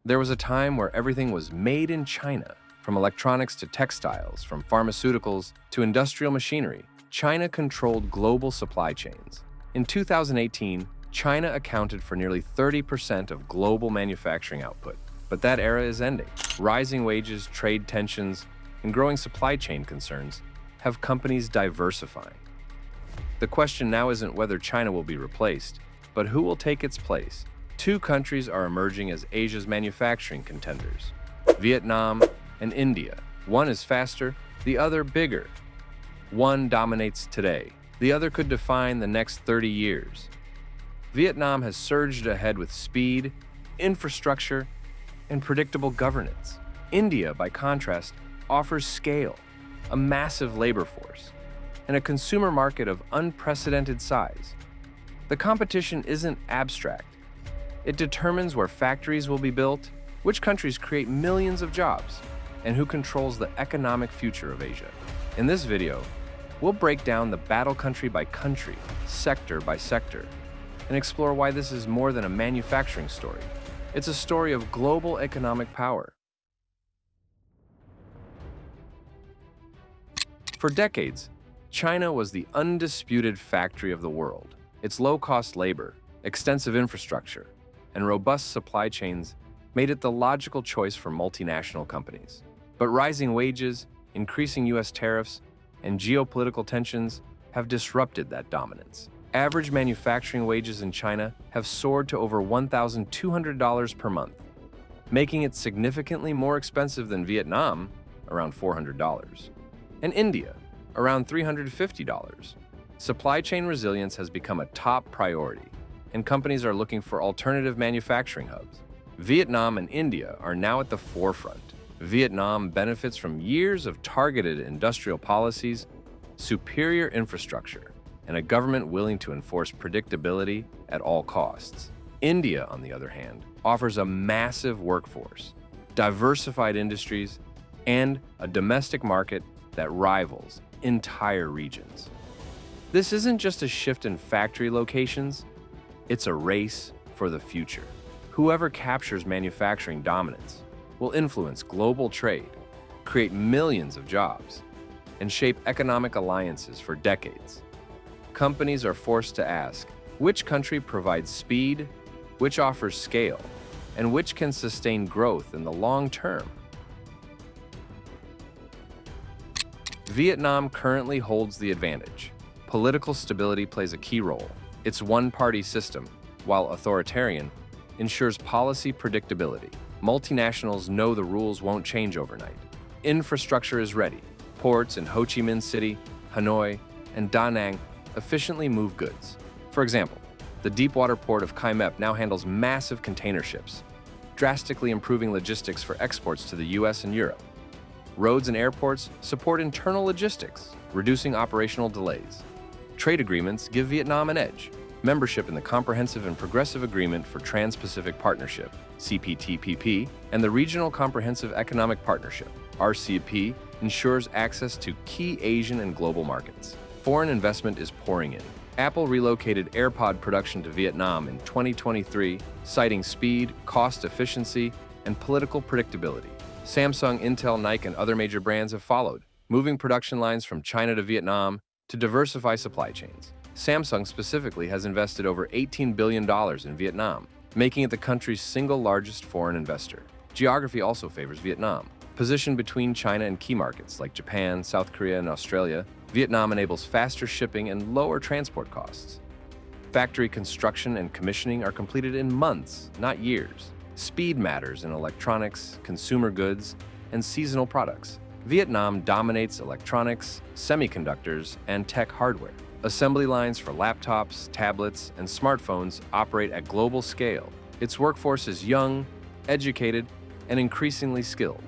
There was a time where everything was made in China, from electronics to textiles, from pharmaceuticals to industrial machinery. China controlled global supply chains. In 2018, China accounted for nearly 30% of global manufacturing output. But that era is ending. Rising wages, trade tensions, and growing supply chain concerns have companies diversifying. The question now isn't whether China will be replaced, but who will take its place. Two countries are emerging as Asia's manufacturing contenders: Vietnam and India. One is faster, the other bigger. One dominates today, the other could define the next 30 years. Vietnam has surged ahead with speed, infrastructure, and predictable governance. India, by contrast, offers scale, a massive labor force, and a consumer market of unprecedented size. The competition isn't abstract. It determines where factories will be built, which countries create millions of jobs, and who controls the economic future of Asia. In this video, we'll break down the battle country by country, sector by sector, and explore why this is more than a manufacturing story. It's a story of global economic power. For decades, China was the undisputed factory of the world. Its low-cost labor, extensive infrastructure, and robust supply chains made it the logical choice for multinational companies. But rising wages, increasing U.S. tariffs, and geopolitical tensions have disrupted that dominance. Average manufacturing wages in China have soared to over $1,200 per month, making it significantly more expensive than Vietnam, around $400, and India, around $350. Supply chain resilience has become a top priority, and companies are looking for alternative manufacturing hubs. Vietnam and India are now at the forefront. Vietnam benefits from years of targeted industrial policies, superior infrastructure, and a government willing to enforce predictability at all costs. India, on the other hand, offers a massive workforce, diversified industries, and a domestic market that rivals entire regions. This isn't just a shift in factory locations, it's a race for the future. Whoever captures manufacturing dominance will influence global trade, create millions of jobs, and shape economic alliances for decades. Companies are forced to ask, which country provides speed, which offers scale, and which can sustain growth in the long term? Vietnam currently holds the advantage. Political stability plays a key role. Its one-party system, while authoritarian, ensures policy predictability. Multinationals know the rules won't change overnight. Infrastructure is ready. Ports in Ho Chi Minh City, Hanoi, and Da Nang efficiently move goods. For example, the deepwater port of Kai Mep now handles massive container ships, drastically improving logistics for exports to the US and Europe. Roads and airports support internal logistics, reducing operational delays. Trade agreements give Vietnam an edge. Membership in the Comprehensive and Progressive Agreement for Trans-Pacific Partnership, CPTPP, and the Regional Comprehensive Economic Partnership, RCEP, ensures access to key Asian and global markets. Foreign investment is pouring in. Apple relocated AirPod production to Vietnam in 2023, citing speed, cost efficiency, and political predictability. Samsung, Intel, Nike, and other major brands have followed, moving production lines from China to Vietnam to diversify supply chains. Samsung specifically has invested over $18 billion in Vietnam, making it the country's single largest foreign investor. Geography also favors Vietnam. Positioned between China and key markets like Japan, South Korea, and Australia, Vietnam enables faster shipping and lower transport costs. Factory construction and commissioning are completed in months, not years. Speed matters in electronics, consumer goods, and seasonal products. Vietnam dominates electronics, semiconductors, and tech hardware. Assembly lines for laptops, tablets, and smartphones operate at global scale. Its workforce is young, educated, and increasingly skilled,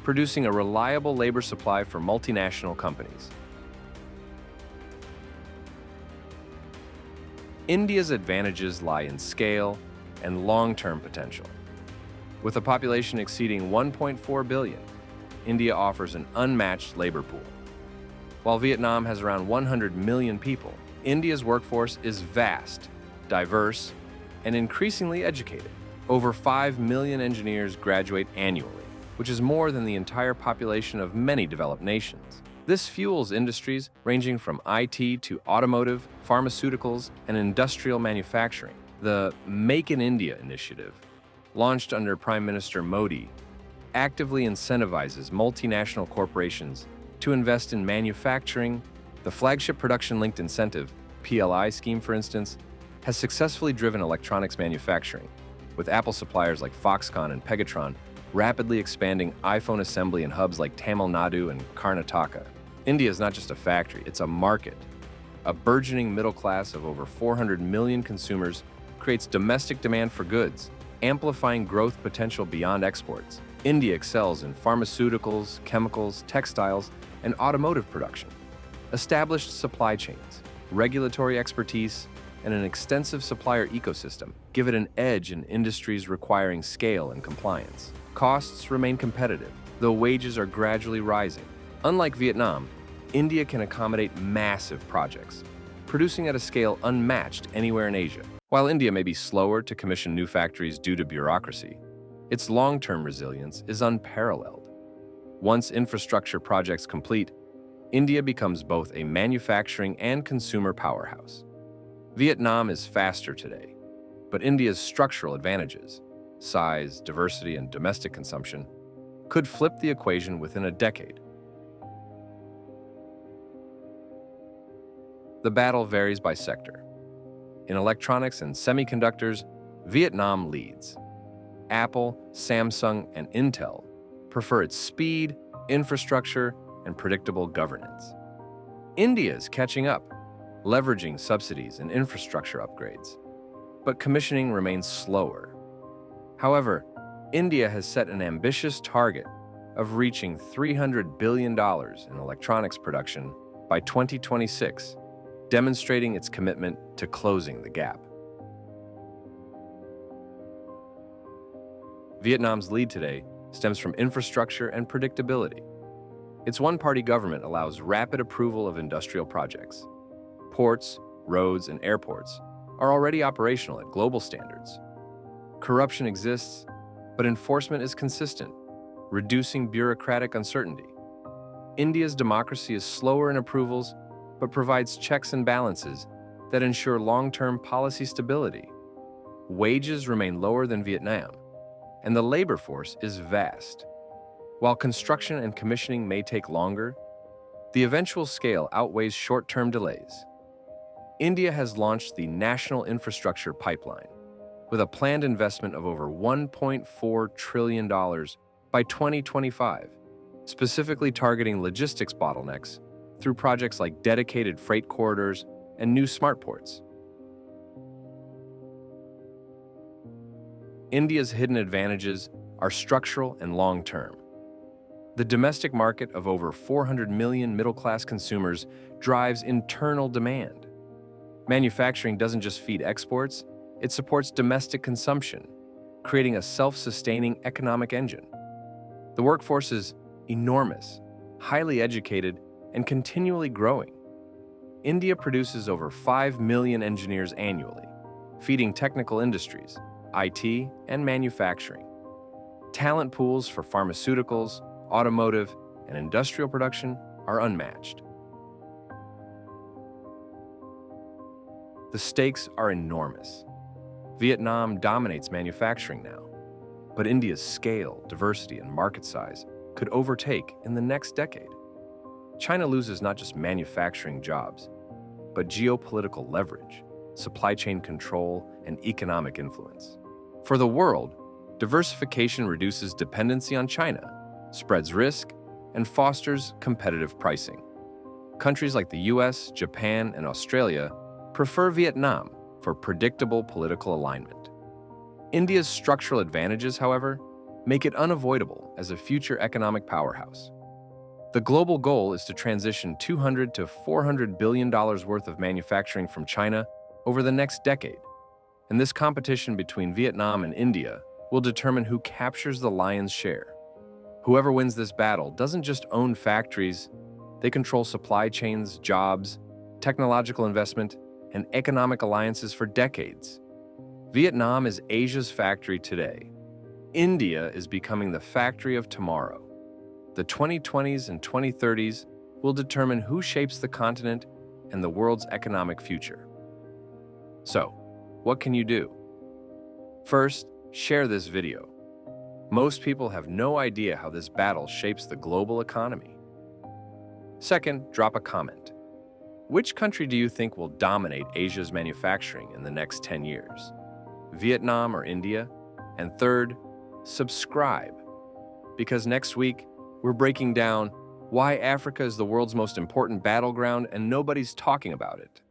producing a reliable labor supply for multinational companies. India's advantages lie in scale and long-term potential. With a population exceeding 1.4 billion, India offers an unmatched labor pool. While Vietnam has around 100 million people, India's workforce is vast, diverse, and increasingly educated. Over 5 million engineers graduate annually, which is more than the entire population of many developed nations. This fuels industries ranging from IT to automotive, pharmaceuticals, and industrial manufacturing. The Make in India initiative, launched under Prime Minister Modi, actively incentivizes multinational corporations to invest in manufacturing. The flagship production-linked incentive, PLI scheme, for instance, has successfully driven electronics manufacturing, with Apple suppliers like Foxconn and Pegatron rapidly expanding iPhone assembly in hubs like Tamil Nadu and Karnataka. India is not just a factory, it's a market. A burgeoning middle class of over 400 million consumers creates domestic demand for goods, amplifying growth potential beyond exports. India excels in pharmaceuticals, chemicals, textiles, and automotive production. Established supply chains, regulatory expertise, and an extensive supplier ecosystem give it an edge in industries requiring scale and compliance. Costs remain competitive, though wages are gradually rising. Unlike Vietnam, India can accommodate massive projects, producing at a scale unmatched anywhere in Asia. While India may be slower to commission new factories due to bureaucracy, its long-term resilience is unparalleled. Once infrastructure projects complete, India becomes both a manufacturing and consumer powerhouse. Vietnam is faster today, but India's structural advantages, size, diversity, and domestic consumption, could flip the equation within a decade. The battle varies by sector. In electronics and semiconductors, Vietnam leads. Apple, Samsung, and Intel prefer its speed, infrastructure, and predictable governance. India is catching up, leveraging subsidies and infrastructure upgrades, but commissioning remains slower. However, India has set an ambitious target of reaching $300 billion in electronics production by 2026, demonstrating its commitment to closing the gap. Vietnam's lead today stems from infrastructure and predictability. Its one-party government allows rapid approval of industrial projects. Ports, roads, and airports are already operational at global standards. Corruption exists, but enforcement is consistent, reducing bureaucratic uncertainty. India's democracy is slower in approvals, but provides checks and balances that ensure long-term policy stability. Wages remain lower than Vietnam, and the labor force is vast. While construction and commissioning may take longer, the eventual scale outweighs short-term delays. India has launched the National Infrastructure Pipeline, with a planned investment of over $1.4 trillion by 2025, specifically targeting logistics bottlenecks through projects like dedicated freight corridors and new smart ports. India's hidden advantages are structural and long-term. The domestic market of over 400 million middle-class consumers drives internal demand. Manufacturing doesn't just feed exports, it supports domestic consumption, creating a self-sustaining economic engine. The workforce is enormous, highly educated, and continually growing. India produces over 5 million engineers annually, feeding technical industries, IT, and manufacturing. Talent pools for pharmaceuticals, automotive, and industrial production are unmatched. The stakes are enormous. Vietnam dominates manufacturing now, but India's scale, diversity, and market size could overtake in the next decade. China loses not just manufacturing jobs, but geopolitical leverage, supply chain control, and economic influence. For the world, diversification reduces dependency on China, spreads risk, and fosters competitive pricing. Countries like the US, Japan, and Australia prefer Vietnam for predictable political alignment. India's structural advantages, however, make it unavoidable as a future economic powerhouse. The global goal is to transition $200 to $400 billion worth of manufacturing from China over the next decade. And this competition between Vietnam and India will determine who captures the lion's share. Whoever wins this battle doesn't just own factories, they control supply chains, jobs, technological investment, and economic alliances for decades. Vietnam is Asia's factory today. India is becoming the factory of tomorrow. The 2020s and 2030s will determine who shapes the continent and the world's economic future. So, what can you do? First, share this video. Most people have no idea how this battle shapes the global economy. Second, drop a comment. Which country do you think will dominate Asia's manufacturing in the next 10 years? Vietnam or India? And third, subscribe. Because next week, we're breaking down why Africa is the world's most important battleground and nobody's talking about it.